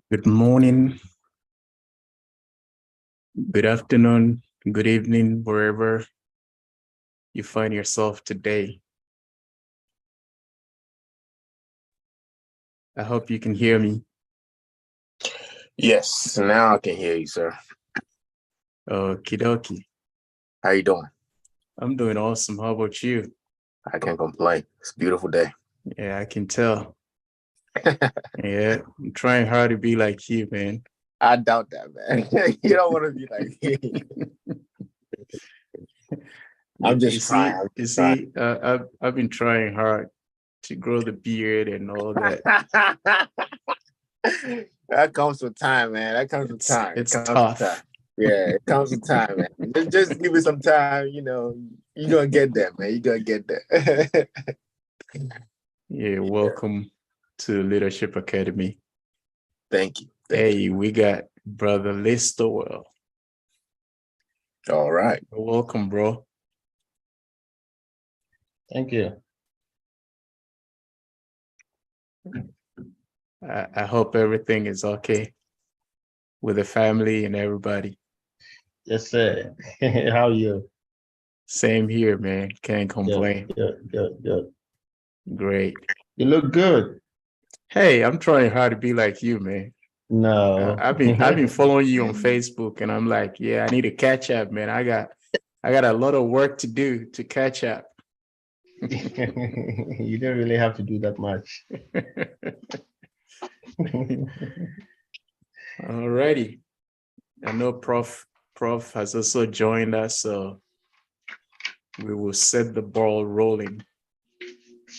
Good morning, good afternoon, good evening, wherever you find yourself today. I hope you can hear me. Yes, now I can hear you, sir. Okie dokie. How you doing? I'm doing awesome. How about you? I can't complain. It's a beautiful day. Yeah, I can tell. Yeah, I'm trying hard to be like you, man. I doubt that, man. You don't want to be like me. I'm You just trying. see, I'm you just trying. see, I've been trying hard to grow the beard and all that. That comes with time, man. That comes with time. It It's comes with time. tough. Yeah, it comes with time, man. Just give it some time. You're gonna get there, man. You're gonna get there. Yeah, welcome to Leadership Academy. Thank you. Hey, we got Brother Listowell. All right. Welcome, bro. Thank you. I hope everything is okay with the family and everybody. Yes, sir. How are you? Same here, man. Can't complain. Good. Great. You look good. Hey, I'm trying hard to be like you, man. No. I've been following you on Facebook, and I'm like, yeah, I need to catch up, man. I got a lot of work to do to catch up. You don't really have to do that much. Alrighty. I know Prof has also joined us, so we will set the ball rolling.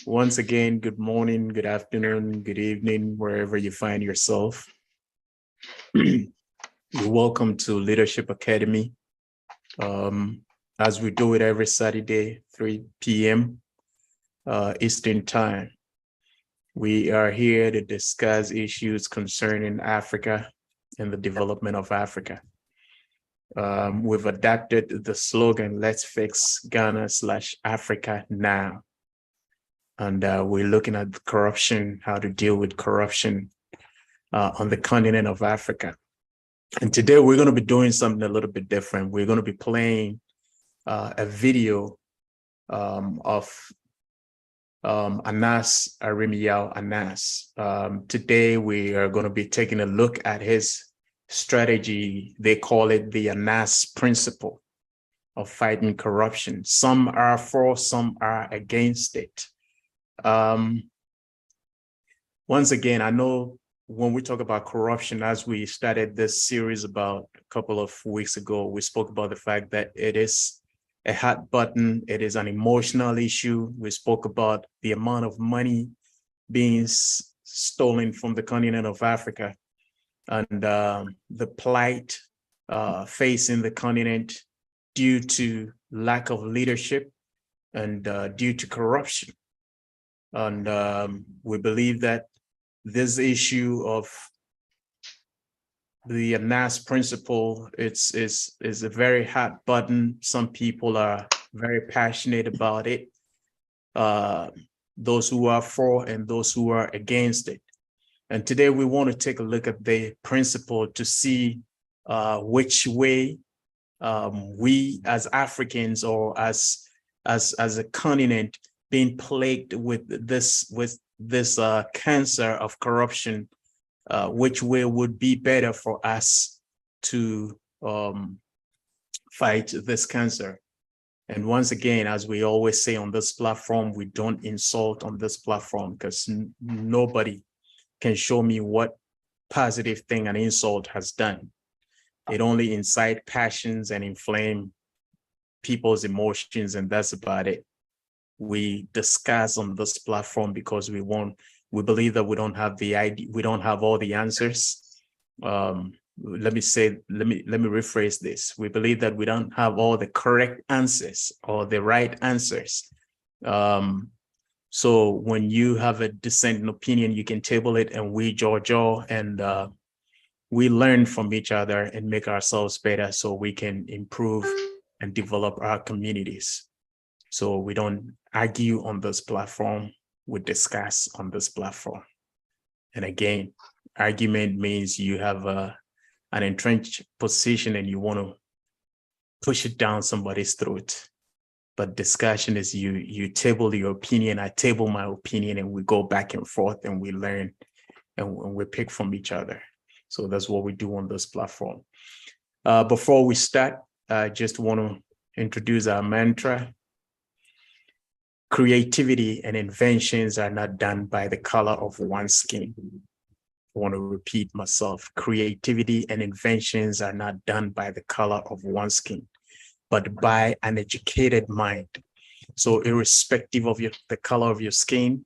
Once again, good morning, good afternoon, good evening, wherever you find yourself. You're welcome to Leadership Academy. As we do it every Saturday, 3 p.m. Eastern Time. We are here to discuss issues concerning Africa and the development of Africa. We've adapted the slogan, let's fix Ghana/Africa now. And we're looking at corruption, how to deal with corruption on the continent of Africa. And today we're going to be doing something a little bit different. We're going to be playing a video of Anas Arimiyao Anas. Today we are going to be taking a look at his strategy. They call it the Anas principle of fighting corruption. Some are for, some are against it. Once again, I know when we talk about corruption, as we started this series about a couple of weeks ago, we spoke about the fact that it is a hot button. It is an emotional issue. We spoke about the amount of money being stolen from the continent of Africa and the plight facing the continent due to lack of leadership and due to corruption. And we believe that this issue of the Anas principle, is a very hot button. Some people are very passionate about it. Those who are for and those who are against it. And today we want to take a look at the principle to see which way we as Africans or as a continent being plagued with this cancer of corruption, which way would be better for us to fight this cancer. And once again, as we always say on this platform, we don't insult on this platform because nobody can show me what positive thing an insult has done. It only incites passions and inflame people's emotions, and that's about it. We discuss on this platform because we believe that we don't have the idea, we don't have all the answers. Let me rephrase this. We believe that we don't have all the correct answers or the right answers. So when you have a dissenting opinion, you can table it and we jaw and we learn from each other and make ourselves better so we can improve and develop our communities. So we don't argue on this platform, we discuss on this platform. And again, argument means you have an entrenched position and you want to push it down somebody's throat. But discussion is you table your opinion, I table my opinion, and we go back and forth and we learn and we pick from each other. So that's what we do on this platform. Before we start, I just want to introduce our mantra. Creativity and inventions are not done by the color of one's skin. I want to repeat myself. Creativity and inventions are not done by the color of one's skin, but by an educated mind. So irrespective of the color of your skin,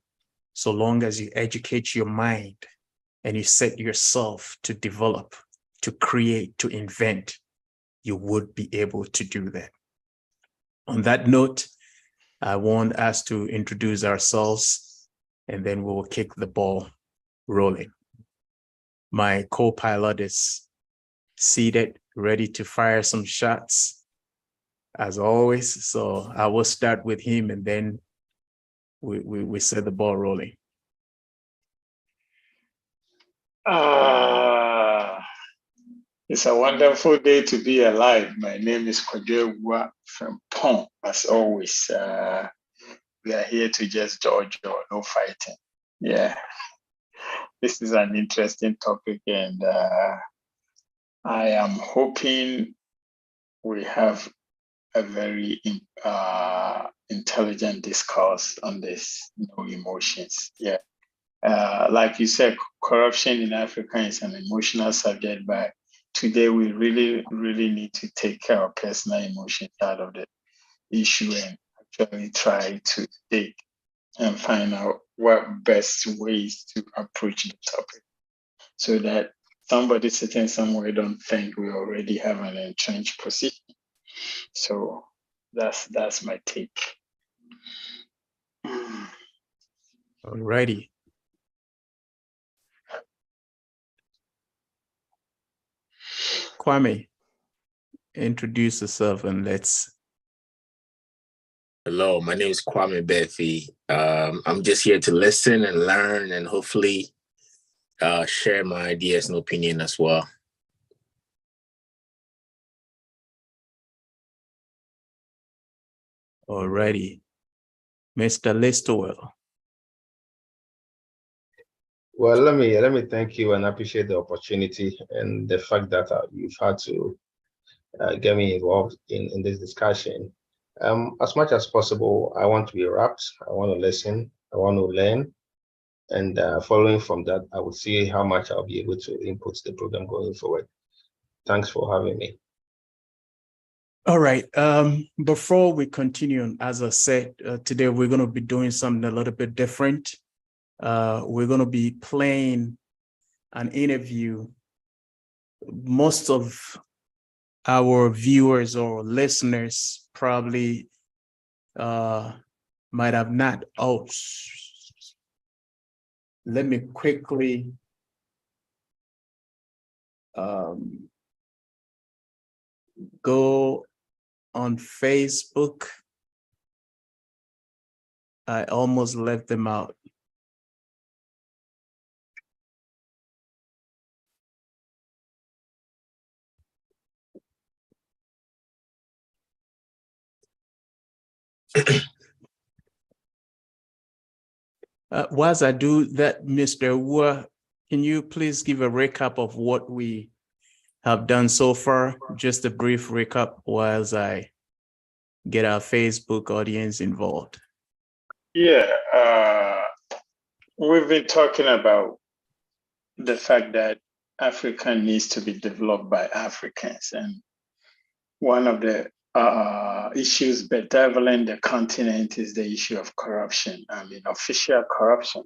so long as you educate your mind and you set yourself to develop, to create, to invent, you would be able to do that. On that note, I want us to introduce ourselves and then we will kick the ball rolling. My co-pilot is seated, ready to fire some shots, as always. So I will start with him and then we set the ball rolling. It's a wonderful day to be alive. My name is Kwadwo from Pong. As always, we are here to just dodge or no fighting. Yeah, this is an interesting topic, and I am hoping we have a very intelligent discourse on this. No emotions. Yeah, like you said, corruption in Africa is an emotional subject, but today we really need to take our personal emotions out of the issue and actually try to take and find out what best ways to approach the topic so that somebody sitting somewhere don't think we already have an entrenched position. So that's my take. Alrighty. Kwame, introduce yourself and let's. Hello, my name is Kwame Befi. I'm just here to listen and learn and hopefully share my ideas and opinion as well. Alrighty. Mr. Listowell. Well, let me thank you and appreciate the opportunity and the fact that you've had to get me involved in this discussion. As much as possible, I want to be wrapped. I want to listen. I want to learn. And following from that, I will see how much I'll be able to input the program going forward. Thanks for having me. All right. Before we continue, as I said, today we're going to be doing something a little bit different. We're going to be playing an interview. Most of our viewers or listeners probably might have not. Oh, let me quickly go on Facebook. I almost left them out. Whilst I do that, Mr. Wu, can you please give a recap of what we have done so far? Just a brief recap whilst I get our Facebook audience involved. Yeah, we've been talking about the fact that Africa needs to be developed by Africans. And one of the issues bedeviling the continent is the issue of corruption. I mean, official corruption.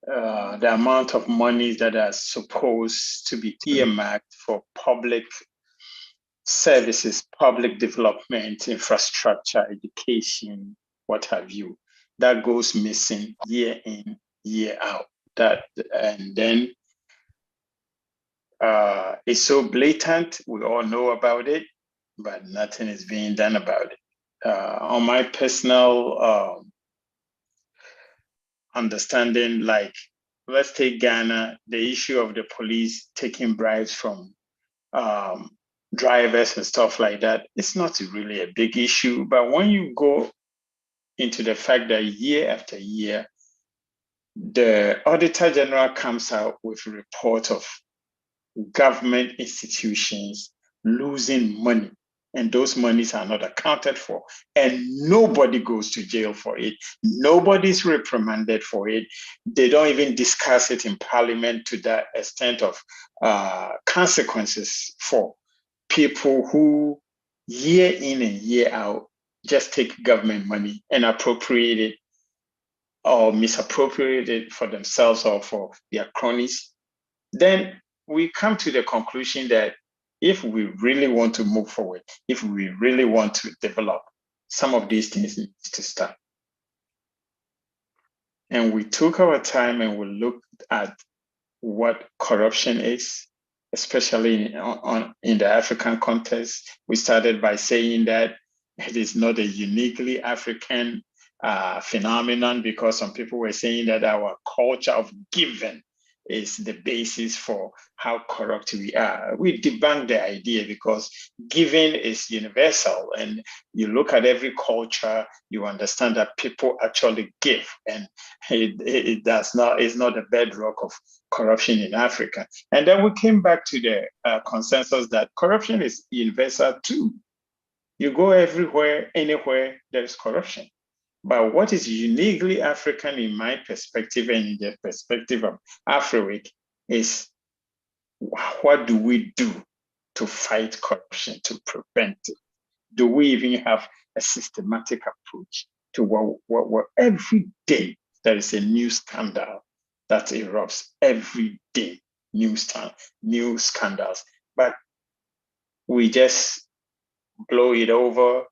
The amount of money that are supposed to be earmarked for public services, public development, infrastructure, education, what have you, that goes missing year in, year out. And then it's so blatant, we all know about it, but nothing is being done about it. On my personal understanding, like let's take Ghana, the issue of the police taking bribes from drivers and stuff like that, it's not really a big issue. But when you go into the fact that year after year, the Auditor General comes out with a report of government institutions losing money, and those monies are not accounted for, and nobody goes to jail for it. Nobody's reprimanded for it. They don't even discuss it in Parliament to that extent of consequences for people who year in and year out just take government money and appropriate it or misappropriate it for themselves or for their cronies. Then we come to the conclusion that if we really want to move forward, if we really want to develop, some of these things need to start. And we took our time and we looked at what corruption is, especially in the African context. We started by saying that it is not a uniquely African phenomenon, because some people were saying that our culture of giving is the basis for how corrupt we are. We debunked the idea because giving is universal, and you look at every culture, you understand that people actually give, and it does not, it's not the bedrock of corruption in Africa. And then we came back to the consensus that corruption is universal too. You go everywhere, anywhere, there is corruption. But what is uniquely African in my perspective and in the perspective of Africa is, what do we do to fight corruption, to prevent it? Do we even have a systematic approach to what every day there is a new scandal that erupts every day, new scandals, but we just blow it over.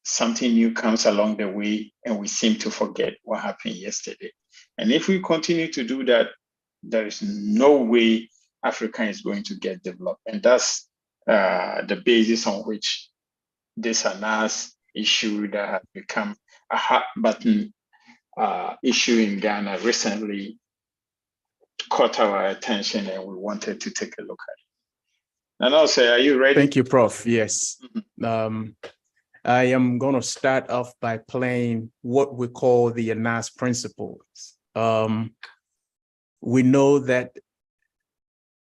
Something new comes along the way and we seem to forget what happened yesterday. And if we continue to do that, there is no way Africa is going to get developed. And that's the basis on which this ANAS issue that has become a hot button issue in Ghana recently caught our attention, and we wanted to take a look at it. And also, are you ready? Thank you, Prof. Yes. I am going to start off by playing what we call the ANAS principles. We know that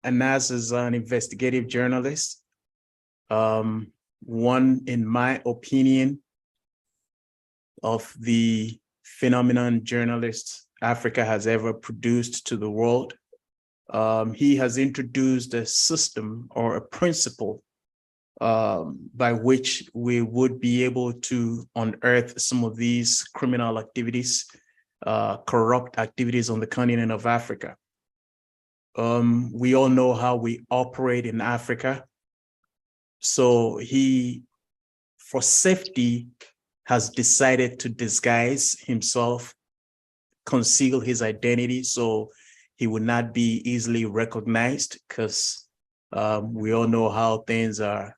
ANAS is an investigative journalist. One, in my opinion, of the phenomenon journalists Africa has ever produced to the world. He has introduced a system or a principle by which we would be able to unearth some of these criminal activities, corrupt activities on the continent of Africa. We all know how we operate in Africa. So he, for safety, has decided to disguise himself, conceal his identity, so he would not be easily recognized, because we all know how things are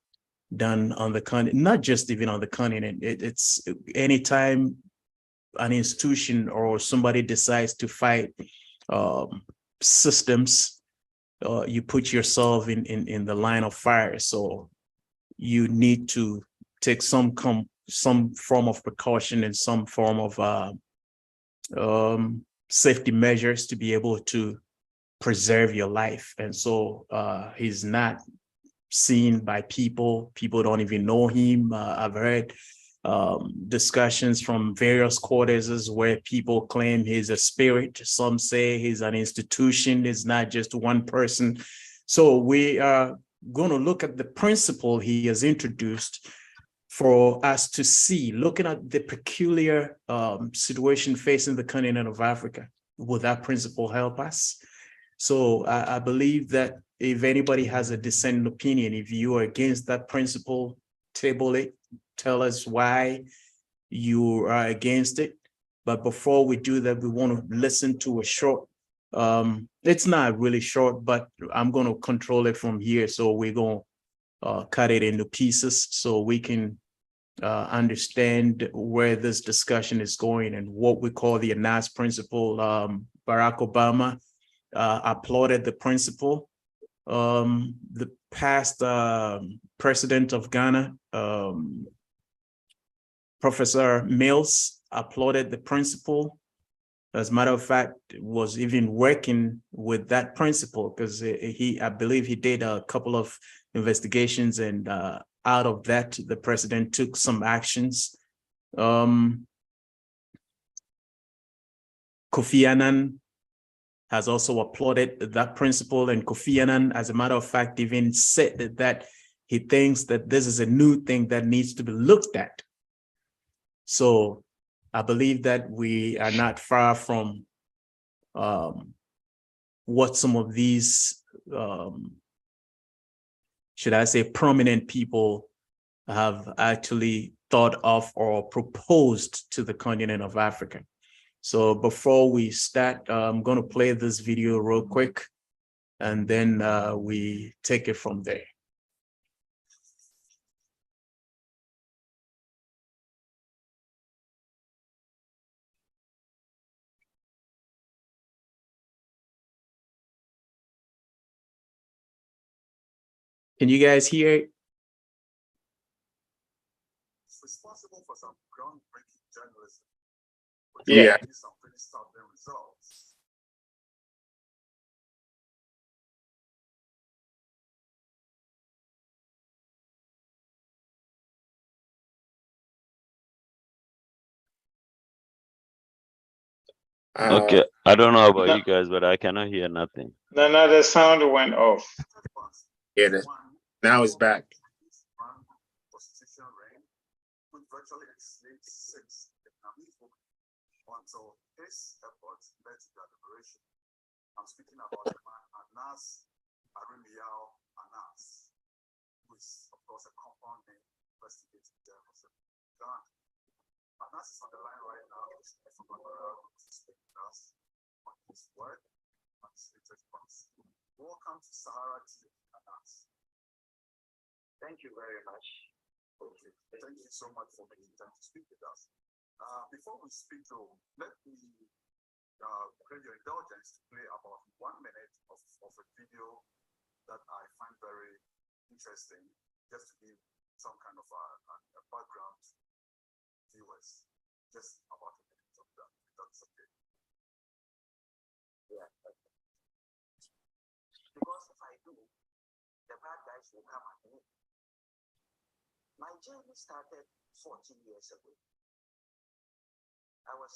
done on the continent, not just even on the continent. It's anytime an institution or somebody decides to fight systems, you put yourself in the line of fire. So you need to take some form of precaution and some form of safety measures to be able to preserve your life. And so he's not seen by people. People don't even know him. I've heard discussions from various quarters where people claim he's a spirit. Some say he's an institution. It's not just one person. So we are going to look at the principle he has introduced for us to see, looking at the peculiar situation facing the continent of Africa. Will that principle help us? So I believe that if anybody has a dissenting opinion, if you are against that principle, table it, tell us why you are against it. But before we do that, we want to listen to a short, it's not really short, but I'm going to control it from here. So we're going to cut it into pieces so we can understand where this discussion is going and what we call the ANAS principle. Barack Obama applauded the principle. The past president of Ghana, Professor Mills, applauded the principle. As a matter of fact, was even working with that principle because I believe he did a couple of investigations, and out of that, the president took some actions. Kofi Annan has also applauded that principle, and Kofi Annan, as a matter of fact, even said that he thinks that this is a new thing that needs to be looked at. So I believe that we are not far from what some of these, should I say, prominent people have actually thought of or proposed to the continent of Africa. So before we start, I'm going to play this video real quick, and then we take it from there. Can you guys hear it? Responsible for some groundbreaking journalism. Yeah. Some pretty startling results. Okay, I don't know about No. you guys, but I cannot hear nothing. No, the sound went off. Yeah, now it's back. Prostitution ring, which virtually enslaved 6 Vietnamese women until his efforts led to their liberation. I'm speaking about the man Anas Arimiao Anas, who is, of course, a compound name investigating journalism in Ghana. Anas is on the line right now. He's from Accra to speak with us on his work and his latest posts. Welcome to Sahara TV, Anas. Thank you very much. Okay, thank you so much for making time to speak with us. Before we speak though, let me crave your indulgence to play about 1 minute of a video that I find very interesting, just to give some kind of a background to viewers. Just about a minute of that, if that's okay. Yeah. Because if I do, the bad guys will come at me. My journey started 14 years ago. I was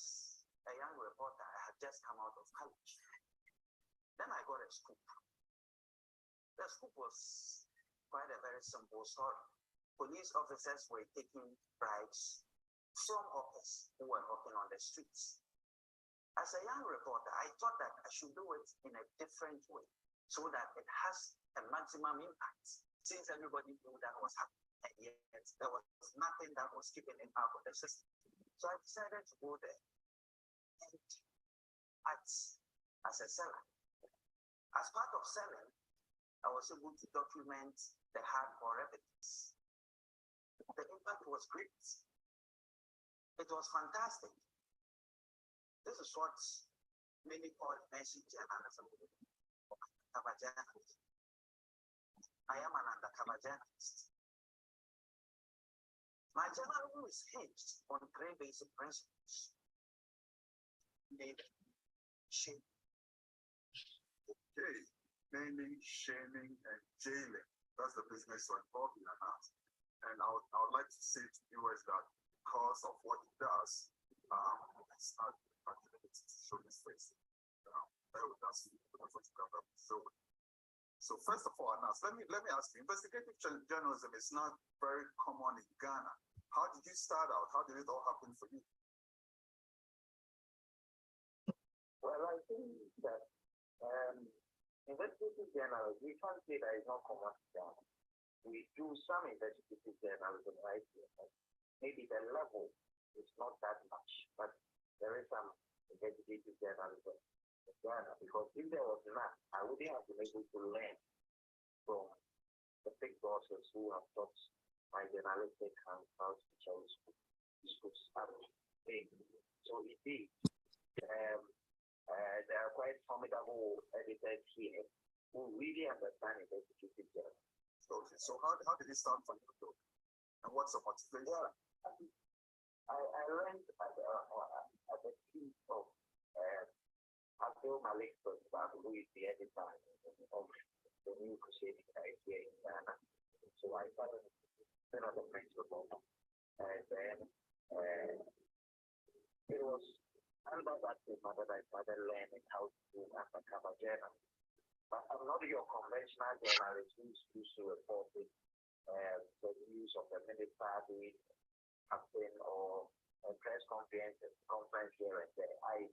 a young reporter. I had just come out of college. Then I got a scoop. The scoop was quite a very simple story. Police officers were taking bribes from hawkers who were hawking on the streets. As a young reporter, I thought that I should do it in a different way so that it has a maximum impact, since everybody knew that was happening, and yet there was nothing that was keeping it out of the system. So I decided to go there and act as a seller. As part of selling, I was able to document the hardcore evidence. The impact was great. It was fantastic. This is what many call message journalism. I am an undercover journalist. My journalism is hinged on 3 basic principles: naming, shaming. Okay, naming, shaming, and jailing. That's the business you're involved in, Anas. And I would like to say to viewers that because of what he does, it's not ability to show his face. That's what you got to show. So first of all, Anas, let me ask you, investigative journalism is not very common in Ghana. How did you start out? How did it all happen for you? Well, I think that investigative journalism, we can't say that it's not common in Ghana. We do some investigative journalism right here. Maybe the level is not that much, but there is some investigative journalism in Ghana, because if there was none, I wouldn't have been able to learn from the big bosses who have taught my journalistic and how to tell schools. So indeed, There are quite formidable editors here who really understand investigative journalism. Okay, so how did it start for you though? And what's the motivation? Well, I learned at the feet of Abdul Malik, for example, who is the editor of the New Crusading here in Ghana. So I started the principle, and then it was under that that I started learning how to do undercover journalism. But I'm not your conventional journalist who's used to reporting the news of the minister doing something or a press conference here and there. I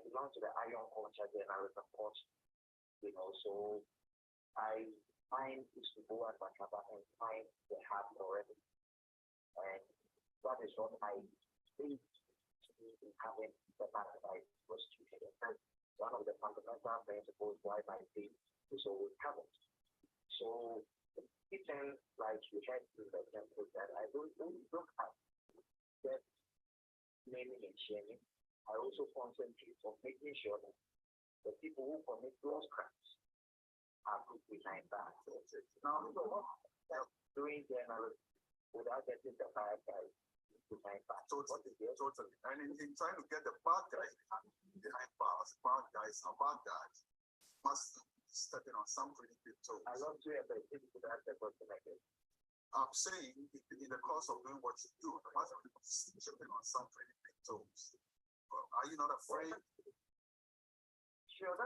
belong to the iron culture journalism course, so I find is to go undercover and find the hard already. And that is what I think in having the mathematics was student. And one of the fundamental principles why my team is always covered. So even like you had in the example that I don't look at that naming and shaming. I also concentrate on making sure that the people who commit those crimes are put behind that. Now, doing journalism without getting the bad guys behind bars. Totally. And in trying to get the bad guys behind bars, bad guys must step in on some pretty big toes. I love to have a to that question again. I'm saying in the course of doing what you do, you must be stepping on some pretty big toes. Are you not afraid? Sure.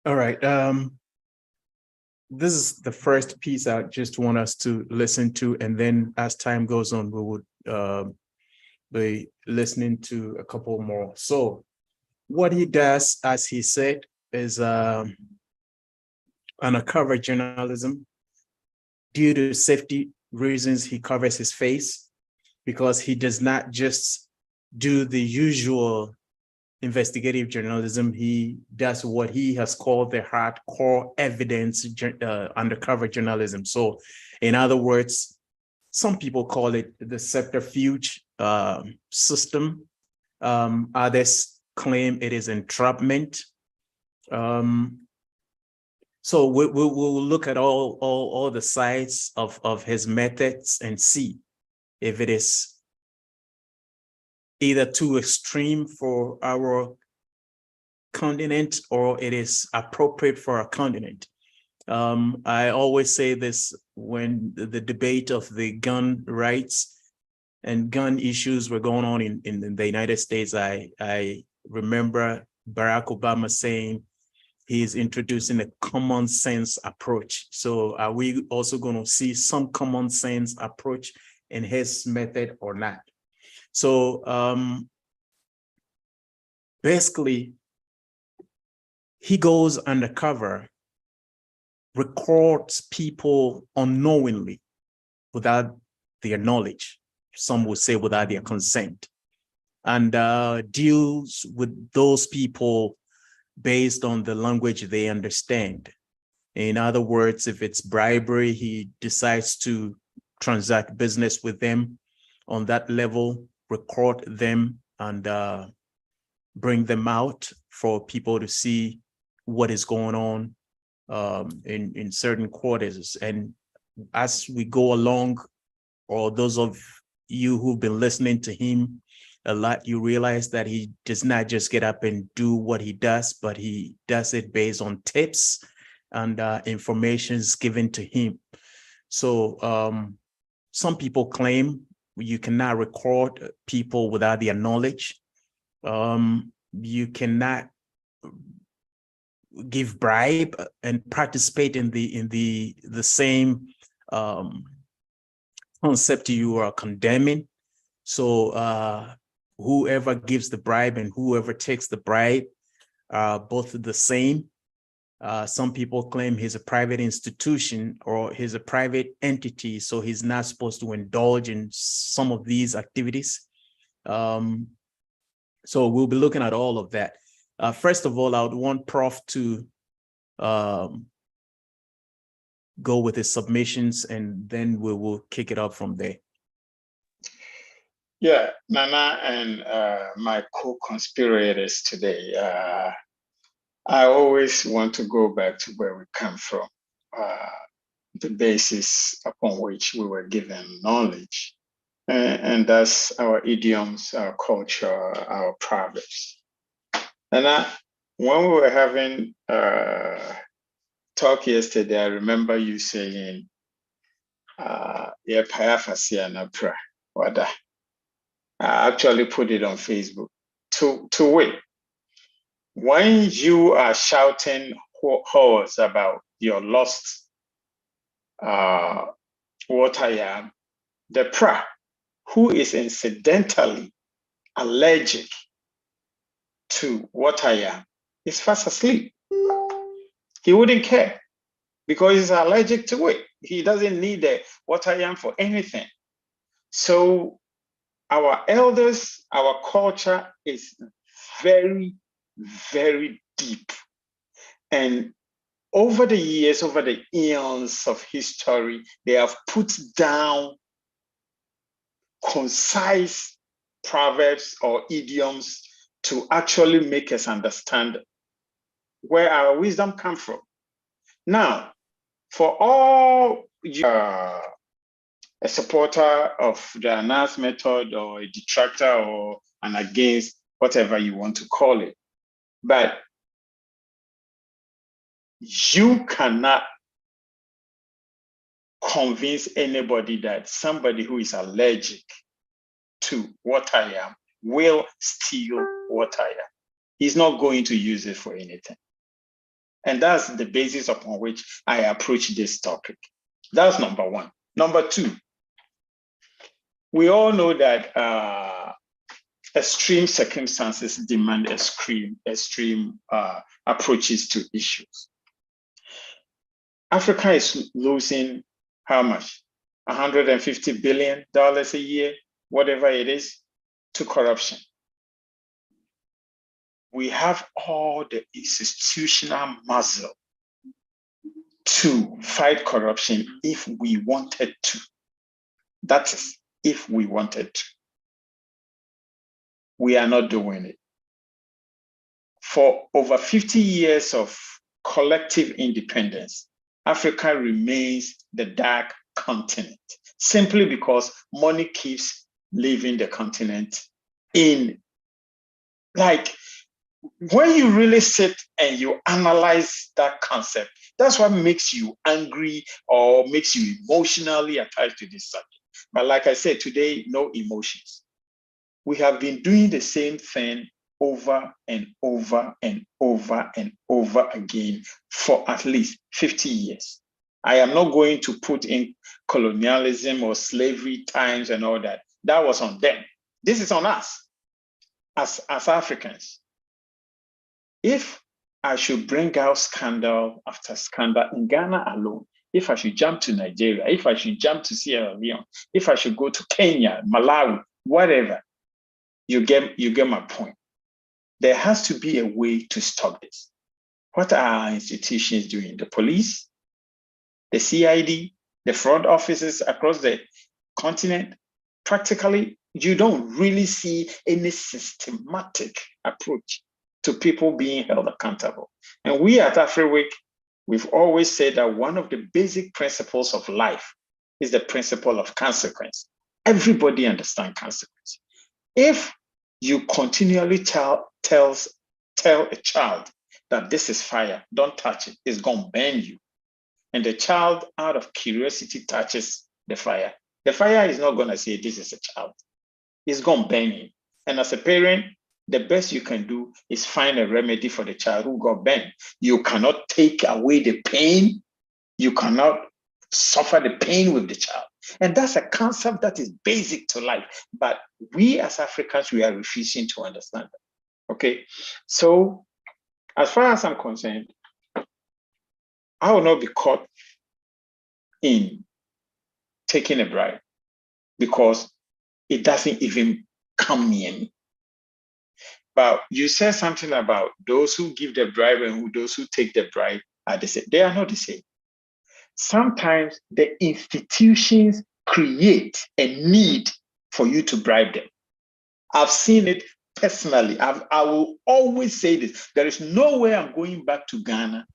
All right. This is the first piece I just want us to listen to, and then as time goes on, we would be listening to a couple more. So what he does, as he said, is undercover journalism. Due to safety reasons, he covers his face because he does not just do the usual investigative journalism. He does what he has called the hardcore evidence undercover journalism. So in other words, some people call it the subterfuge system. Others claim it is entrapment. So we'll look at all the sides of his methods and see if it is either too extreme for our continent or it is appropriate for our continent. I always say this when the debate of the gun rights and gun issues were going on in the United States. I remember Barack Obama saying he is introducing a common sense approach. So are we also going to see some common sense approach in his method or not? So basically, he goes undercover, records people unknowingly without their knowledge. Some would say without their consent, and deals with those people based on the language they understand. In other words, if it's bribery, he decides to transact business with them on that level, record them, and bring them out for people to see what is going on in certain quarters. And as we go along, or those of you who've been listening to him a lot, you realize that he does not just get up and do what he does, but he does it based on tips and informations given to him. So some people claim you cannot record people without their knowledge. You cannot give bribe and participate in the same concept you are condemning. So whoever gives the bribe and whoever takes the bribe are both the same. Some people claim he's a private institution or he's a private entity, so he's not supposed to indulge in some of these activities. So we'll be looking at all of that. First of all, I would want Prof to go with his submissions, and then we will kick it up from there. Yeah, Nana and my co-conspirators today. I always want to go back to where we come from, the basis upon which we were given knowledge, and that's our idioms, our culture, our proverbs. And when we were having talk yesterday, I remember you saying, "Yeah, payafasia na pra wada." I actually put it on Facebook. To wait, when you are shouting horrors about your lost water yam, the pra who is incidentally allergic to water yam is fast asleep. He wouldn't care because he's allergic to it. He doesn't need the water yam for anything. So our elders, our culture is very, very deep. And over the years, over the eons of history, they have put down concise proverbs or idioms to actually make us understand where our wisdom comes from. Now, for all you are a supporter of the Anas method or a detractor or an against, whatever you want to call it, but you cannot convince anybody that somebody who is allergic to water yam will steal water yam. He's not going to use it for anything. And that's the basis upon which I approach this topic. That's number one. Number two, we all know that extreme circumstances demand extreme approaches to issues. Africa is losing how much? $150 billion a year, whatever it is, to corruption. We have all the institutional muscle to fight corruption if we wanted to. That is, if we wanted to. We are not doing it. For over 50 years of collective independence, Africa remains the dark continent, simply because money keeps leaving the continent in, like, when you really sit and you analyze that concept, that's what makes you angry or makes you emotionally attached to this subject. But like I said, today, no emotions. We have been doing the same thing over and over and over and over again for at least 50 years. I am not going to put in colonialism or slavery times and all that. That was on them. This is on us as Africans. If I should bring out scandal after scandal in Ghana alone, if I should jump to Nigeria, if I should jump to Sierra Leone, if I should go to Kenya, Malawi, whatever, you get my point. There has to be a way to stop this. What are our institutions doing? The police, the CID, the fraud offices across the continent? Practically, you don't really see any systematic approach to people being held accountable. And we at AfriWeek, we've always said that one of the basic principles of life is the principle of consequence. Everybody understands consequence. If you continually tell a child that this is fire, don't touch it, it's going to burn you, and the child out of curiosity touches the fire is not going to say this is a child. It's going to burn him. And as a parent, the best you can do is find a remedy for the child who got burned. You cannot take away the pain. You cannot suffer the pain with the child. And that's a concept that is basic to life. But we as Africans, we are refusing to understand that. Okay. So as far as I'm concerned, I will not be caught in taking a bribe because it doesn't even come near me. But you said something about those who give the bribe and those who take the bribe are the same. They are not the same. Sometimes the institutions create a need for you to bribe them. I've seen it personally. I will always say this. There is no way I'm going back to Ghana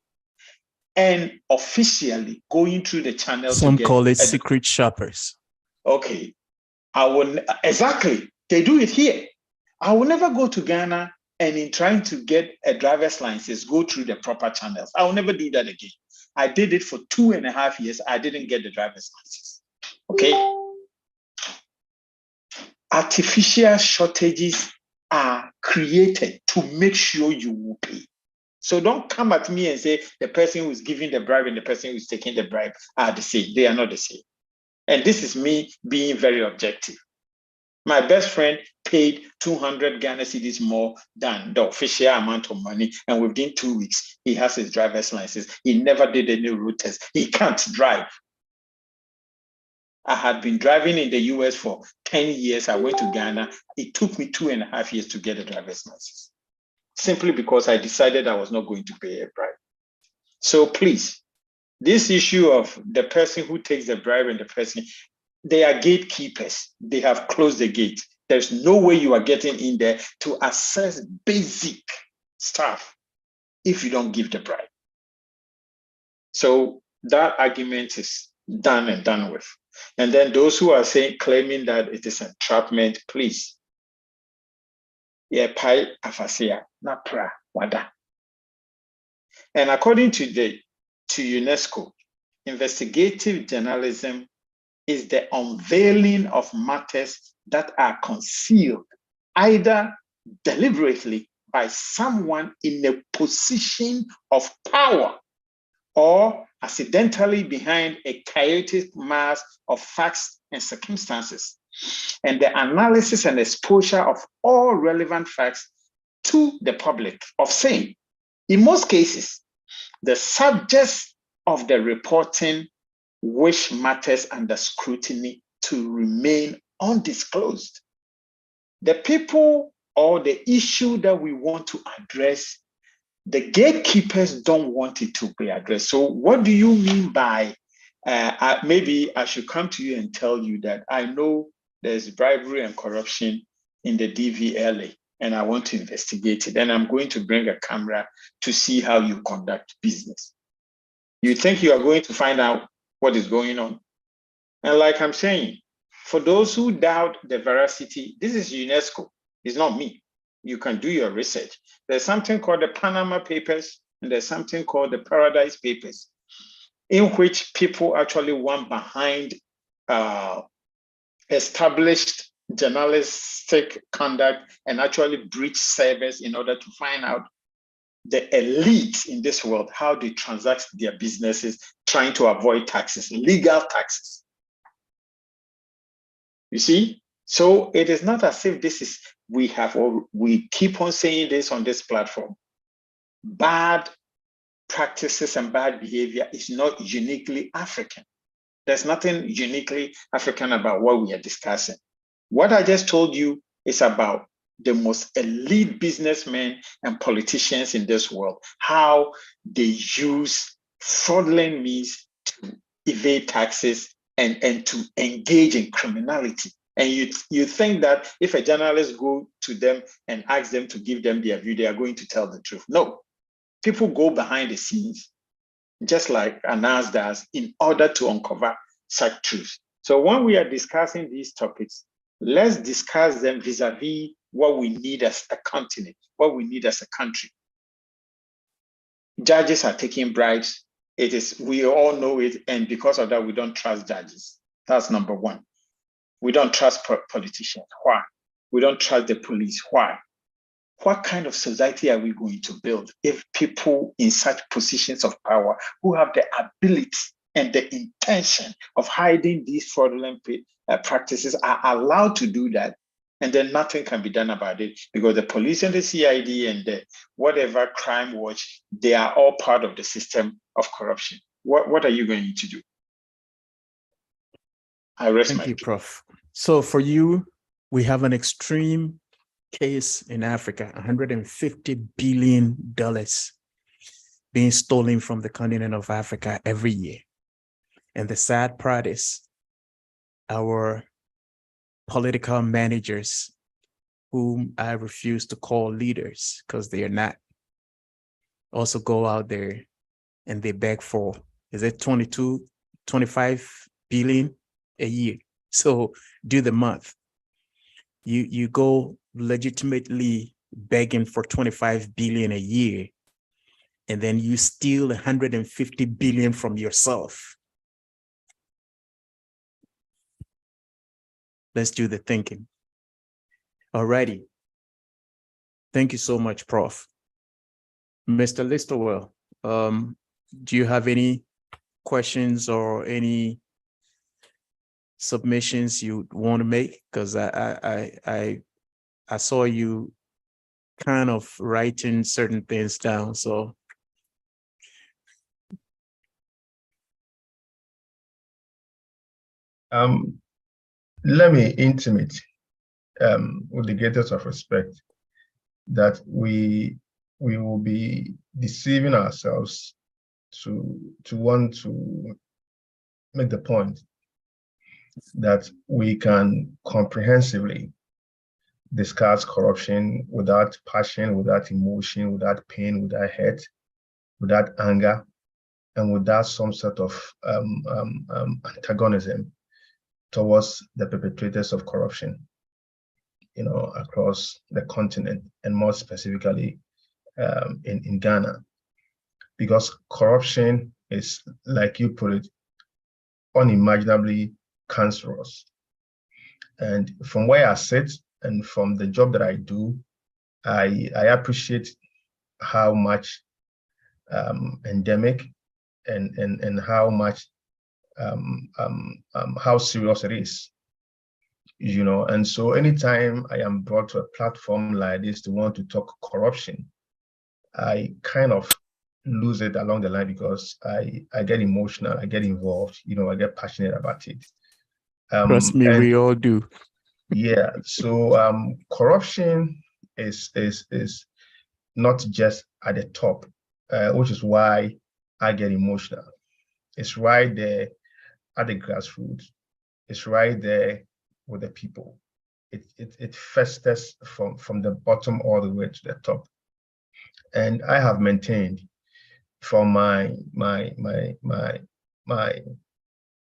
and officially going through the channel. Some call it secret shoppers. Okay. Exactly. They do it here. I will never go to Ghana and in trying to get a driver's license, go through the proper channels. I will never do that again. I did it for 2.5 years. I didn't get the driver's license. Okay. Artificial shortages are created to make sure you will pay. So don't come at me and say the person who is giving the bribe and the person who is taking the bribe are the same. They are not the same. And this is me being very objective. My best friend paid 200 Ghana cedis more than the official amount of money. And within 2 weeks, he has his driver's license. He never did any road test. He can't drive. I had been driving in the US for 10 years. I went to Ghana. It took me 2.5 years to get a driver's license, simply because I decided I was not going to pay a bribe. So please, this issue of the person who takes the bribe and the person, they are gatekeepers. They have closed the gate. There's no way you are getting in there to access basic stuff if you don't give the bribe. So that argument is done and done with. And then those who are claiming that it is entrapment, please. Yeah, pai afasia na pra wada. And according to UNESCO, investigative journalism is the unveiling of matters that are concealed either deliberately by someone in a position of power or accidentally behind a chaotic mass of facts and circumstances, and the analysis and exposure of all relevant facts to the public of saying, in most cases, the subjects of the reporting wish matters under scrutiny to remain undisclosed. The people or the issue that we want to address, the gatekeepers don't want it to be addressed. So what do you mean by, maybe I should come to you and tell you that I know there's bribery and corruption in the DVLA and I want to investigate it. And I'm going to bring a camera to see how you conduct business. You think you are going to find out what is going on? And like I'm saying, for those who doubt the veracity, this is UNESCO, it's not me. You can do your research. There's something called the Panama Papers, and there's something called the Paradise Papers, in which people actually went behind established journalistic conduct and actually breach servers in order to find out the elite in this world, how they transact their businesses, trying to avoid taxes, legal taxes. You see? So it is not as if this is, we keep on saying this on this platform. Bad practices and bad behavior is not uniquely African. There's nothing uniquely African about what we are discussing. What I just told you is about the most elite businessmen and politicians in this world, how they use fraudulent means to evade taxes and to engage in criminality. And you think that if a journalist go to them and ask them to give them their view, they are going to tell the truth. No, people go behind the scenes, just like Anas does, in order to uncover such truth. So when we are discussing these topics, let's discuss them vis-a-vis what we need as a continent, what we need as a country. Judges are taking bribes. We all know it, and because of that, we don't trust judges. That's number one. We don't trust politicians. Why? We don't trust the police. Why? What kind of society are we going to build if people in such positions of power who have the ability and the intention of hiding these fraudulent practices are allowed to do that, and then nothing can be done about it because the police and the CID and the whatever crime watch, they are all part of the system of corruption. What are you going to do? I rest my Thank you, case. Prof. So for you, we have an extreme case in Africa, $150 billion being stolen from the continent of Africa every year. And the sad part is our political managers whom I refuse to call leaders because they are not, also go out there and they beg for, is it 22, 25 billion a year? So do the math. You go legitimately begging for 25 billion a year, and then you steal 150 billion from yourself. Let's do the thinking. Alrighty. Thank you so much, Prof. Mr. Listerwell, do you have any questions or any submissions you want to make? Because I saw you kind of writing certain things down. So let me intimate with the greatest of respect that we will be deceiving ourselves to want to make the point that we can comprehensively discuss corruption without passion, without emotion, without pain, without hurt, without anger, and without some sort of antagonism towards the perpetrators of corruption, you know, across the continent, and more specifically in Ghana. Because corruption is, like you put it, unimaginably cancerous. And from where I sit and from the job that I do, I appreciate how much endemic and how much how serious it is, you know. And so anytime I am brought to a platform like this to want to talk corruption, I kind of lose it along the line because I get emotional, I get involved, you know, I get passionate about it. trust me, we all do. Yeah, so corruption is not just at the top, which is why I get emotional. It's right there at the grassroots. It's right there with the people. It festers from the bottom all the way to the top. And I have maintained from my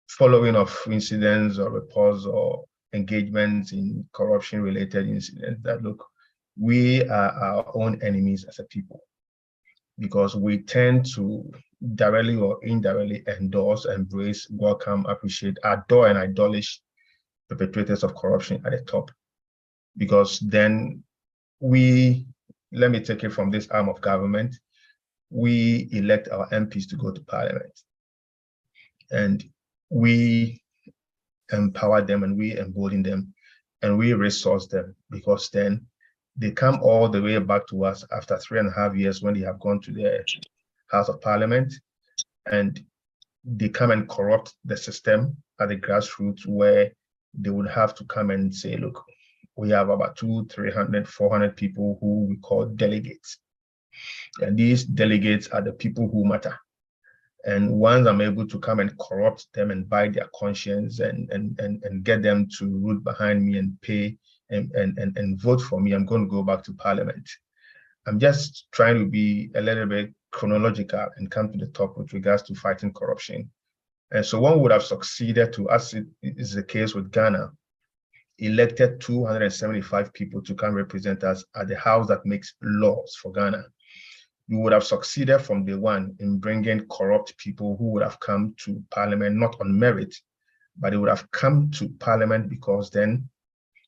following of incidents or reports or engagements in corruption related incidents that, look, we are our own enemies as a people, because we tend to directly or indirectly endorse, embrace, welcome, appreciate, adore, and idolish perpetrators of corruption at the top. Because then let me take it from this arm of government, we elect our MPs to go to parliament. And we empower them and we embolden them and we resource them, because then they come all the way back to us after 3.5 years when they have gone to the House of Parliament, and they come and corrupt the system at the grassroots, where they would have to come and say, look, we have about 200, 300, 400 people who we call delegates. And these delegates are the people who matter. And once I'm able to come and corrupt them and buy their conscience and get them to root behind me and pay and vote for me, I'm going to go back to parliament. I'm just trying to be a little bit chronological and come to the top with regards to fighting corruption. And so one would have succeeded to, as it is the case with Ghana, elected 275 people to come represent us at the house that makes laws for Ghana. We would have succeeded from day one in bringing corrupt people who would have come to parliament, not on merit, but they would have come to parliament because then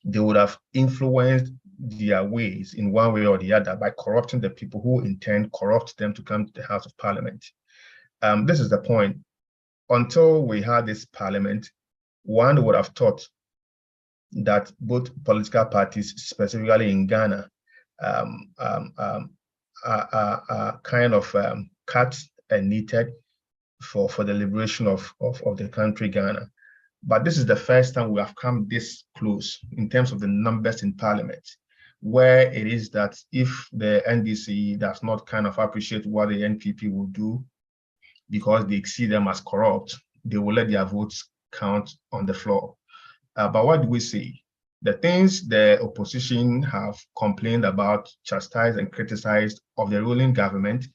they would have influenced their ways in one way or the other by corrupting the people who in turn corrupt them to come to the House of Parliament. This is the point. Until we had this parliament, one would have thought that both political parties, specifically in Ghana, are kind of cut and knitted for the liberation of the country Ghana. But this is the first time we have come this close in terms of the numbers in parliament, where it is that if the NDC does not kind of appreciate what the NPP will do because they see them as corrupt, they will let their votes count on the floor. But what do we see? The things the opposition have complained about, chastised and criticized of the ruling government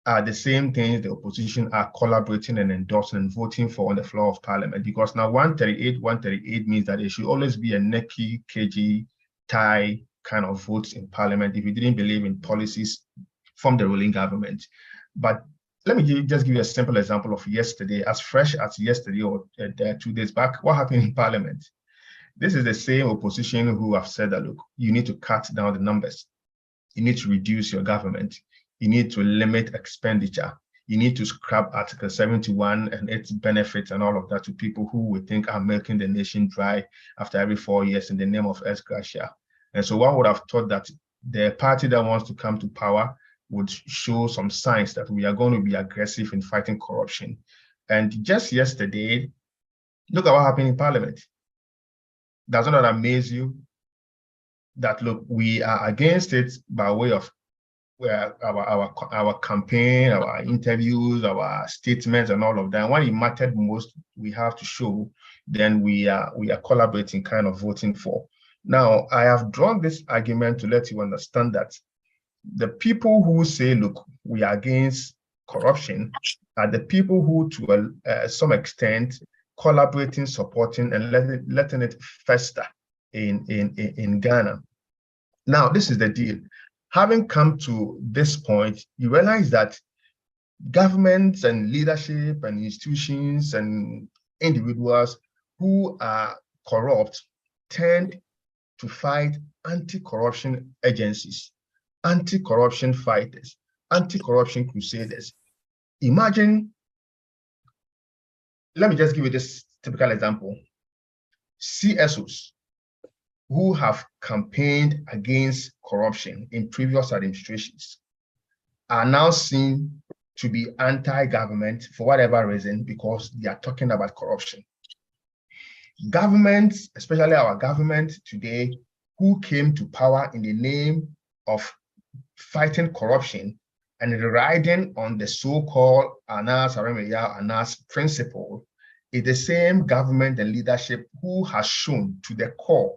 are the same things the opposition are collaborating and endorsing and voting for on the floor of parliament. Because now 138 means that it should always be a necky, cagey, tie kind of votes in parliament if you didn't believe in policies from the ruling government. But let me just give you a simple example of yesterday, as fresh as yesterday or 2 days back. What happened in parliament? This is the same opposition who have said that, look, you need to cut down the numbers. You need to reduce your government. You need to limit expenditure. You need to scrap Article 71 and its benefits and all of that to people who we think are milking the nation dry after every 4 years in the name of ex gratia. And so one would have thought that the party that wants to come to power would show some signs that we are going to be aggressive in fighting corruption. And just yesterday, look at what happened in parliament. Doesn't that amaze you? That, look, we are against it by way of our campaign, our interviews, our statements, and all of that. When it mattered most, we have to show, then we are collaborating, kind of voting for. Now, I have drawn this argument to let you understand that the people who say, look, we are against corruption, are the people who, to some extent, collaborating, supporting, and letting it fester in Ghana. Now, this is the deal. Having come to this point, you realize that governments and leadership and institutions and individuals who are corrupt tend to fight anti-corruption agencies, anti-corruption fighters, anti-corruption crusaders. Imagine, let me just give you this typical example. CSOs who have campaigned against corruption in previous administrations are now seen to be anti-government for whatever reason, because they are talking about corruption. Governments, especially our government today, who came to power in the name of fighting corruption and riding on the so-called Anas Aremeyaw Anas principle, is the same government and leadership who has shown to the core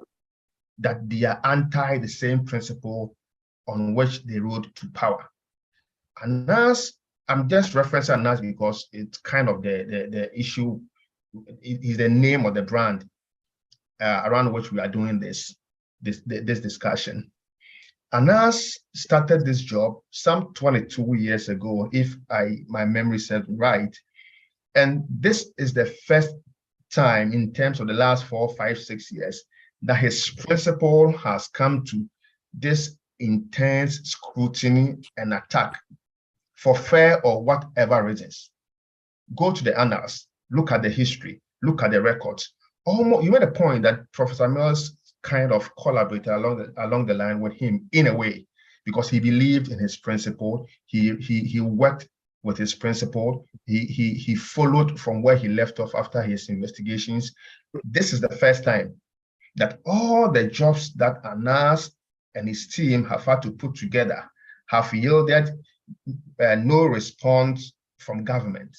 that they are anti the same principle on which they rode to power. Anas, I'm just referencing Anas because it's kind of the issue, it is the name of the brand around which we are doing this discussion. Anas started this job some 22 years ago, if my memory serves right. And this is the first time in terms of the last 4, 5, 6 years that his principle has come to this intense scrutiny and attack for fair or whatever reasons. Go to the annals, look at the history, look at the records. Almost, you made a point that Professor Mills kind of collaborated along the line with him in a way, because he believed in his principle. He worked with his principle. He followed from where he left off after his investigations. This is the first time that all the jobs that Anas and his team have had to put together have yielded no response from government.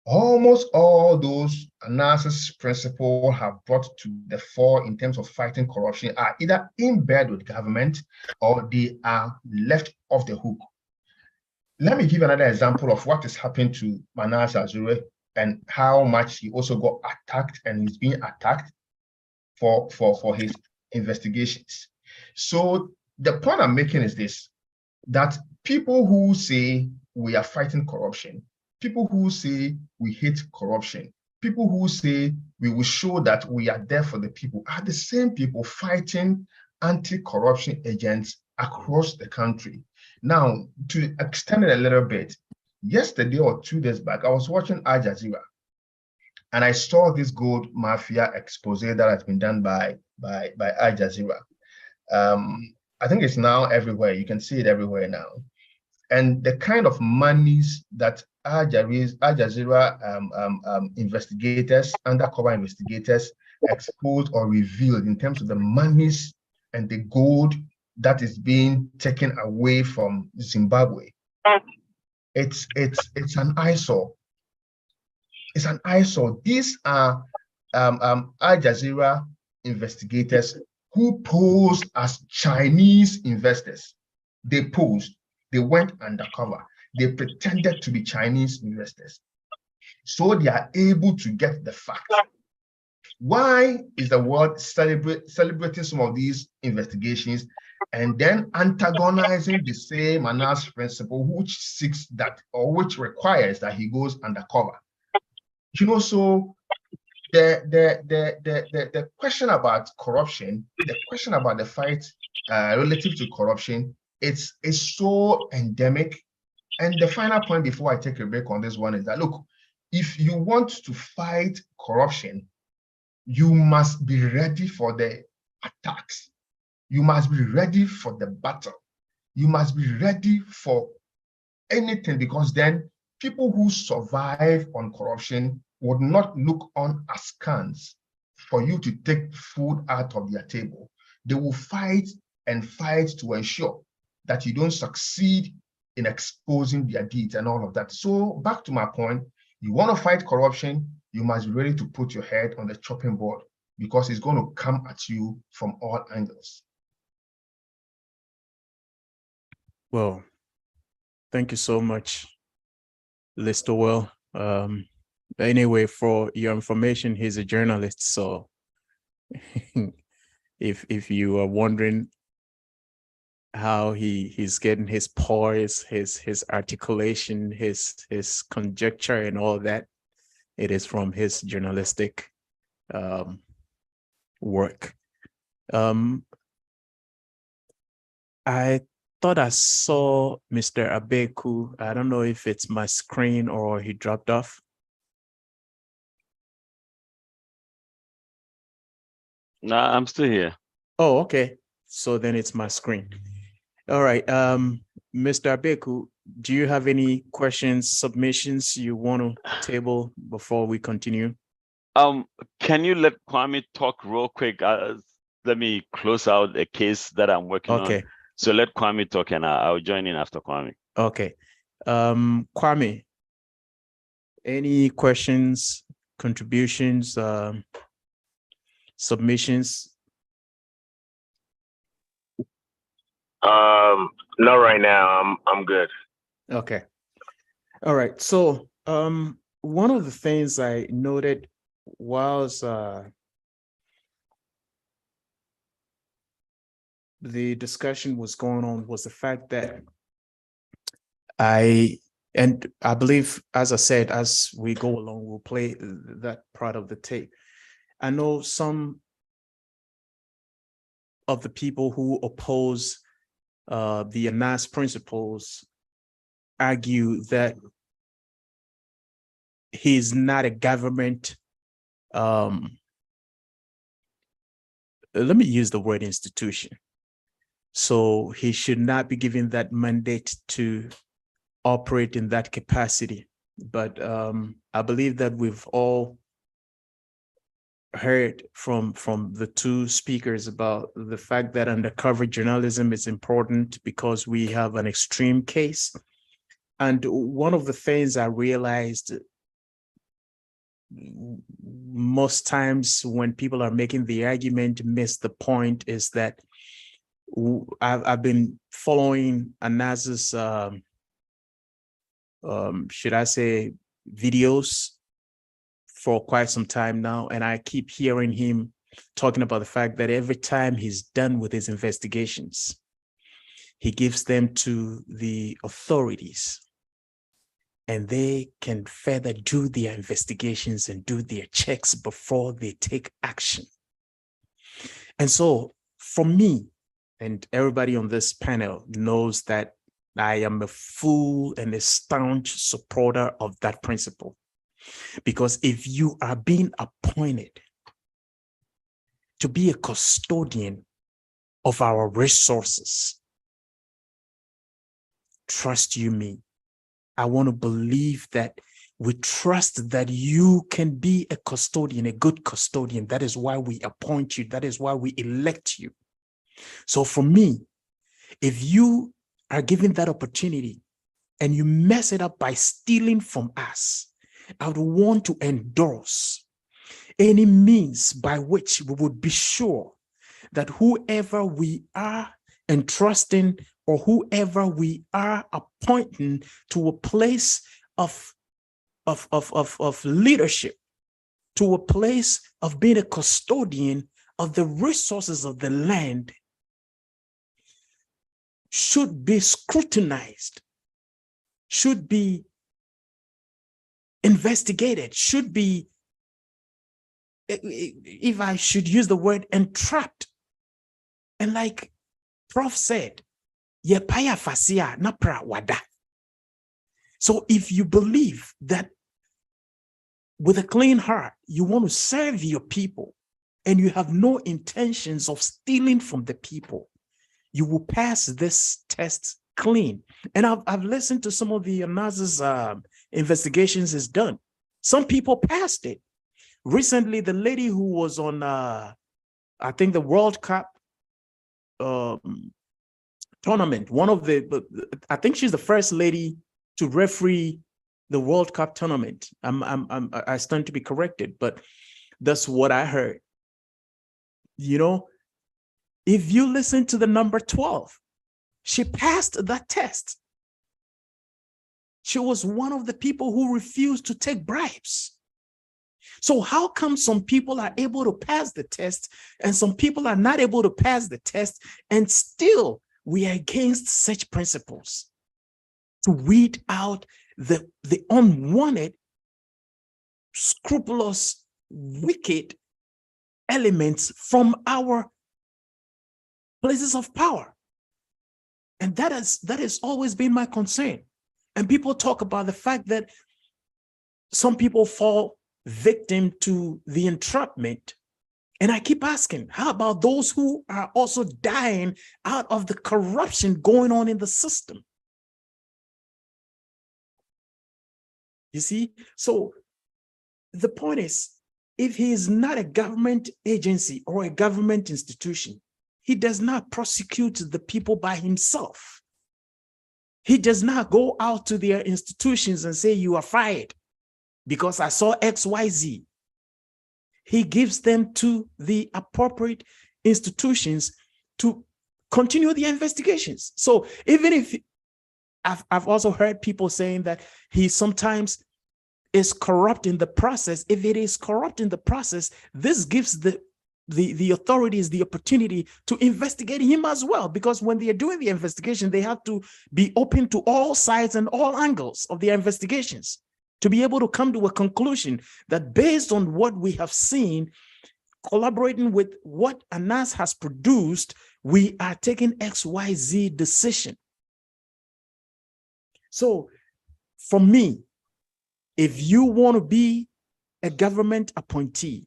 Almost all those Anas's principles have brought to the fore in terms of fighting corruption are either in bed with government or they are left off the hook. Let me give another example of what is happening to Anas Azure and how much he also got attacked and is being attacked for his investigations. So the point I'm making is this, that people who say we are fighting corruption, people who say we hate corruption, people who say we will show that we are there for the people, are the same people fighting anti-corruption agents across the country. Now, to extend it a little bit, yesterday or 2 days back, I was watching Al Jazeera, and I saw this gold mafia expose that has been done by Al Jazeera. I think it's now everywhere. You can see it everywhere now. And the kind of monies that Al Jazeera investigators, undercover investigators, exposed or revealed in terms of the monies and the gold that is being taken away from Zimbabwe. It's an eyesore. It's an eyesore. These are Al Jazeera investigators who posed as Chinese investors. They posed, they went undercover, they pretended to be Chinese investors. So they are able to get the facts. Why is the world celebrating some of these investigations and then antagonizing the same Anas principle, which seeks that, or which requires that he goes undercover? You know, so the question about corruption, the question about the fight relative to corruption, it's so endemic. And the final point before I take a break on this one is that, look, if you want to fight corruption, you must be ready for the attacks. You must be ready for the battle. You must be ready for anything, because then people who survive on corruption would not look on askance for you to take food out of their table. They will fight and fight to ensure that you don't succeed in exposing their deeds and all of that. So back to my point, you want to fight corruption, you must be ready to put your head on the chopping board, because it's going to come at you from all angles. Well, thank you so much, Listowell. Anyway, for your information, he's a journalist. So if you are wondering how he's getting his poise, his articulation, his conjecture and all that, it is from his journalistic work. I thought I saw Mr. Abeku. I don't know if it's my screen or he dropped off. No, I'm still here. Oh, okay. So then it's my screen. All right. Mr. Abeku, do you have any questions, submissions you want to table before we continue? Can you let Kwame talk real quick? Let me close out a case that I'm working on. Okay. So let Kwame talk, and I'll join in after Kwame. Okay. Kwame, any questions, contributions, submissions? Not right now. I'm good. Okay. All right. So one of the things I noted was the discussion was going on was the fact that I believe, as I said, as we go along, we'll play that part of the tape. I know some of the people who oppose the Anas principles argue that he's not a government. Let me use the word institution. So he should not be given that mandate to operate in that capacity. But I believe that we've all heard from the two speakers about the fact that undercover journalism is important because we have an extreme case. And one of the things I realized most times when people are making the argument miss the point is that I've been following Anas's should I say videos for quite some time now, and I keep hearing him talking about the fact that every time he's done with his investigations, he gives them to the authorities and they can further do their investigations and do their checks before they take action. And so for me, and everybody on this panel knows that I am a full and a staunch supporter of that principle. Because if you are being appointed to be a custodian of our resources, trust you me, I want to believe that we trust that you can be a custodian, a good custodian. That is why we appoint you. That is why we elect you. So for me, if you are given that opportunity and you mess it up by stealing from us, I would want to endorse any means by which we would be sure that whoever we are entrusting or whoever we are appointing to a place of leadership, to a place of being a custodian of the resources of the land, should be scrutinized, should be investigated, should be, if I should use the word, entrapped. And like Prof said, yepaya fasia napra wada. So if you believe that with a clean heart, you want to serve your people and you have no intentions of stealing from the people, you will pass this test clean. And I've listened to some of the NASA's investigations is done. Some people passed it. Recently, the lady who was on, I think the World Cup tournament, I think she's the first lady to referee the World Cup tournament. I stand to be corrected, but that's what I heard. You know, if you listen to the number 12, she passed that test. She was one of the people who refused to take bribes. So how come some people are able to pass the test and some people are not able to pass the test, and still we are against such principles to weed out the unwanted, scrupulous, wicked elements from our places of power? And that has always been my concern. And people talk about the fact that some people fall victim to the entrapment. And I keep asking, how about those who are also dying out of the corruption going on in the system? You see? So the point is, if he is not a government agency or a government institution, he does not prosecute the people by himself. He does not go out to their institutions and say, you are fired because I saw XYZ. He gives them to the appropriate institutions to continue the investigations. So even if I've also heard people saying that he sometimes is corrupt in the process. If it is corrupt in the process, this gives the authorities the opportunity to investigate him as well, because when they are doing the investigation, they have to be open to all sides and all angles of their investigations to be able to come to a conclusion that, based on what we have seen, collaborating with what ANAS has produced, we are taking XYZ decision. So for me, if you want to be a government appointee,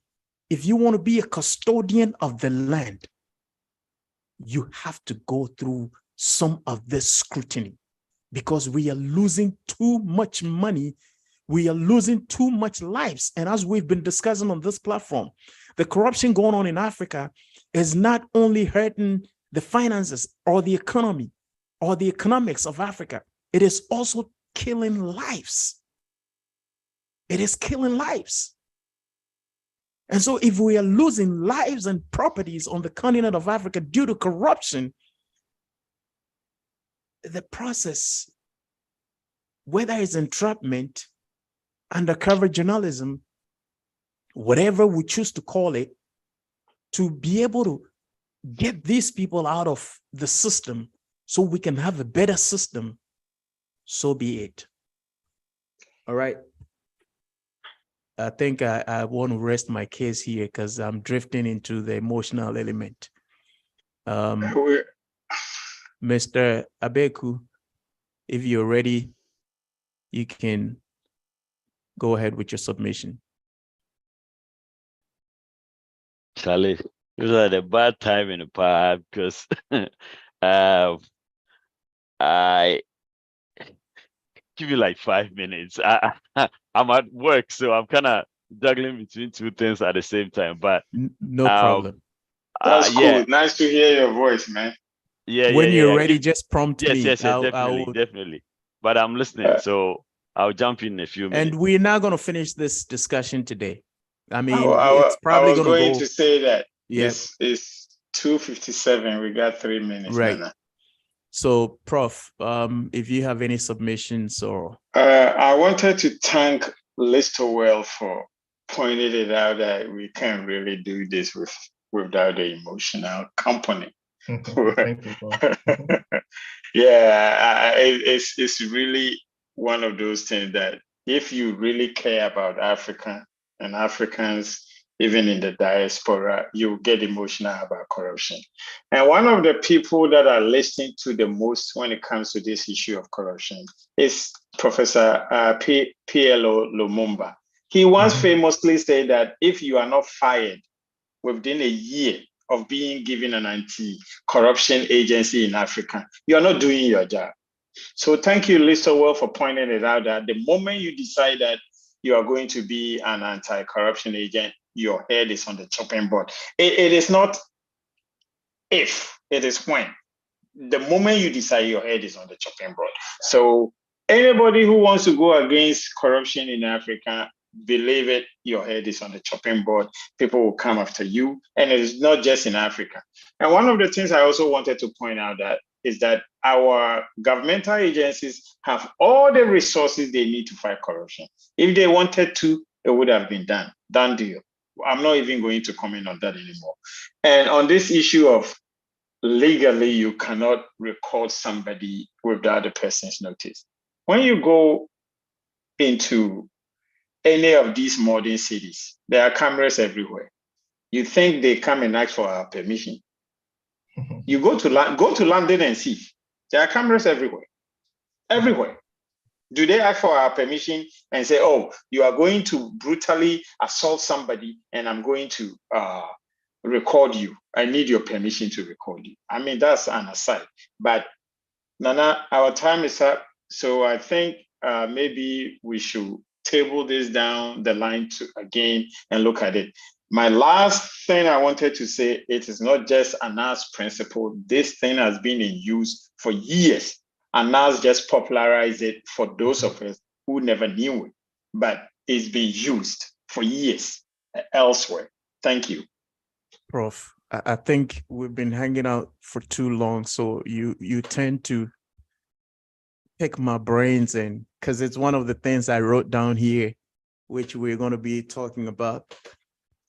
if you want to be a custodian of the land, you have to go through some of this scrutiny, because we are losing too much money. We are losing too much lives. And as we've been discussing on this platform, the corruption going on in Africa is not only hurting the finances or the economy or the economics of Africa, it is also killing lives. It is killing lives. And so if we are losing lives and properties on the continent of Africa due to corruption, the process, whether it's entrapment, undercover journalism, whatever we choose to call it, to be able to get these people out of the system so we can have a better system, so be it. All right. I think I want to rest my case here because I'm drifting into the emotional element. Mr. Abeku, if you're ready, you can go ahead with your submission. Charlie, this was a bad time in the past because I give you like 5 minutes. I'm at work, so I'm kind of juggling between two things at the same time. But no problem. That's cool. Yeah. Nice to hear your voice, man. Yeah. When you're yeah. ready, just prompt me. Yes, definitely. But I'm listening, so I'll jump in a few minutes. And we're not going to finish this discussion today. I mean, I it's probably was gonna going go. to say that Yeah, it's 2:57. We got 3 minutes, right. Nana. So, Prof, if you have any submissions or I wanted to thank Listowell for pointing it out that we can't really do this without the emotional component. Thank you, Paul. Yeah, it's really one of those things that if you really care about Africa and Africans, even in the diaspora, you get emotional about corruption. And one of the people that are listening to the most when it comes to this issue of corruption is Professor PLO Lumumba. He once famously said that if you are not fired within a year of being given an anti-corruption agency in Africa, you are not doing your job. So thank you, Listowell, for pointing it out that the moment you decide that you are going to be an anti-corruption agent, your head is on the chopping board. It is not if, it is when. The moment you decide, your head is on the chopping board. So anybody who wants to go against corruption in Africa, believe it, your head is on the chopping board. People will come after you. And it is not just in Africa. And one of the things I also wanted to point out that is that our governmental agencies have all the resources they need to fight corruption. If they wanted to, it would have been done. Done deal. I'm not even going to comment on that anymore. And on this issue of legally, you cannot record somebody without the person's notice. When you go into any of these modern cities, there are cameras everywhere. You think they come and ask for our permission? You go to London and see. There are cameras everywhere. Everywhere. Do they ask for our permission and say, oh, you are going to brutally assault somebody and I'm going to record you? I need your permission to record you. I mean, that's an aside. But Nana, our time is up. So I think maybe we should table this down the line again and look at it. My last thing I wanted to say, it is not just ANA's principle. This thing has been in use for years. ANA's just popularized it for those of us who never knew it, but it's been used for years elsewhere. Thank you. Prof, I think we've been hanging out for too long, so you tend to pick my brains, and because it's one of the things I wrote down here, which we're going to be talking about.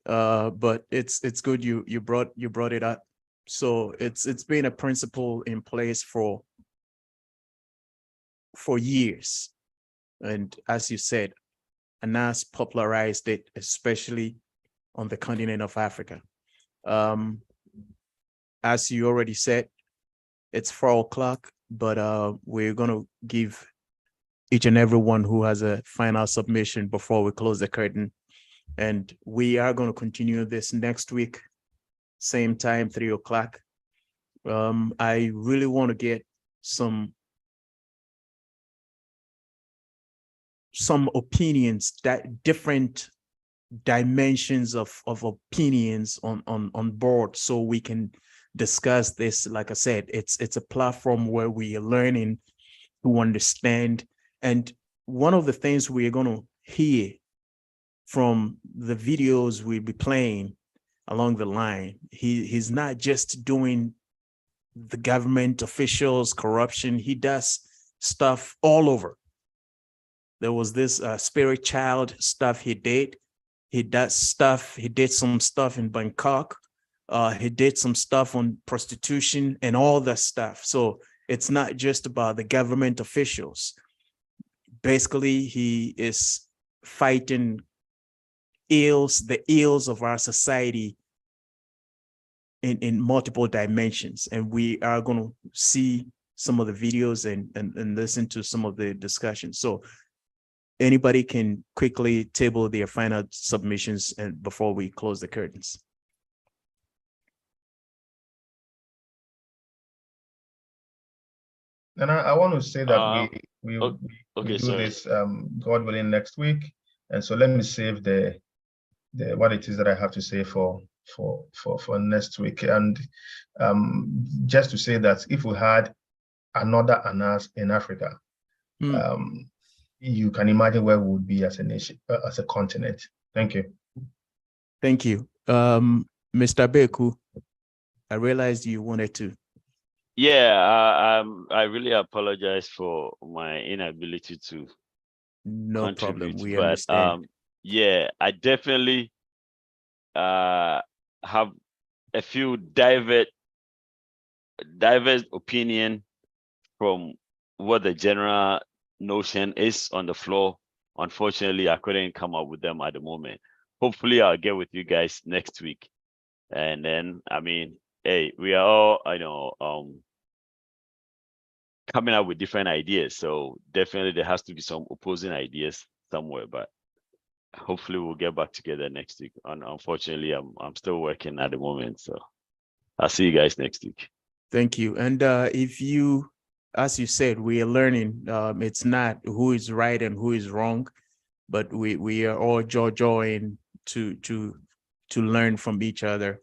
But it's good you brought it up. So it's been a principle in place for years, and as you said, ANA's popularized it, especially on the continent of Africa. As you already said, it's 4 o'clock, but we're going to give each and everyone who has a final submission before we close the curtain. And we are going to continue this next week, same time, 3 o'clock. I really want to get some opinions, that different dimensions of opinions on board, so we can discuss this. Like I said, it's a platform where we are learning to understand. And one of the things we're going to hear from the videos we'll be playing along the line, he's not just doing the government officials, corruption. He does stuff all over. There was this spirit child stuff he did. He does stuff. He did some stuff in Bangkok. He did some stuff on prostitution and all that stuff. So it's not just about the government officials. Basically, he is fighting the ills of our society in multiple dimensions. And we are going to see some of the videos and listen to some of the discussions. So anybody can quickly table their final submissions and before we close the curtains. And I want to say that we okay, do this God willing next week. And so let me save the what it is that I have to say for next week. And just to say that if we had another ANAS in Africa, you can imagine where we would be as a nation, as a continent. Thank you. Thank you. Mr. Beku, I realized you wanted to. Yeah, I really apologize for my inability to No problem. contribute, We but understand. yeah, I definitely have a few diverse opinion from what the general notion is on the floor. Unfortunately, I couldn't come up with them at the moment. Hopefully, I'll get with you guys next week. And then, I mean, hey, we are all, I know, coming up with different ideas. So definitely there has to be some opposing ideas somewhere, but hopefully we'll get back together next week. And unfortunately, I'm still working at the moment. So I'll see you guys next week. Thank you. And if you, as you said, we are learning. It's not who is right and who is wrong, but we are all join to learn from each other.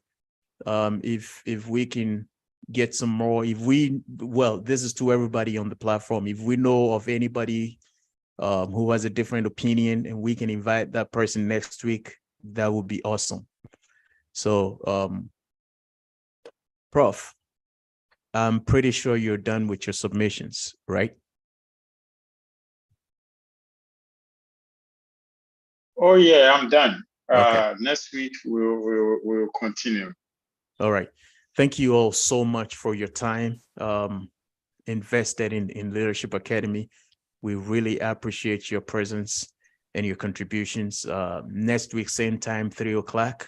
If we can get some more, this is to everybody on the platform. If we know of anybody who has a different opinion and we can invite that person next week, that would be awesome. So, Prof, I'm pretty sure you're done with your submissions, right? Oh yeah, I'm done. Okay. Next week we'll continue. All right. Thank you all so much for your time invested in Leadership Academy. We really appreciate your presence and your contributions. Next week, same time, 3 o'clock,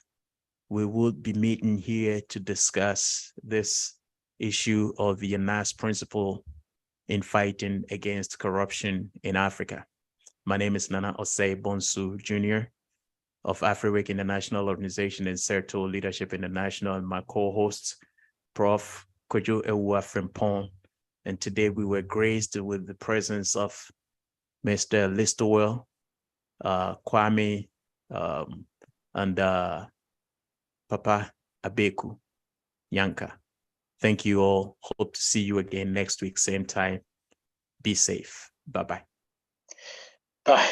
we will be meeting here to discuss this issue of the ANAS principle in fighting against corruption in Africa. My name is Nana Osei Bonsu Jr. of AfriWake International Organization and CERTO Leadership International, and my co-hosts, Prof. Kojo Ewua Frimpong. And today we were graced with the presence of Mr. Listowell, Kwame, and Papa Abeku Yanka. Thank you all. Hope to see you again next week, same time. Be safe. Bye-bye. Bye.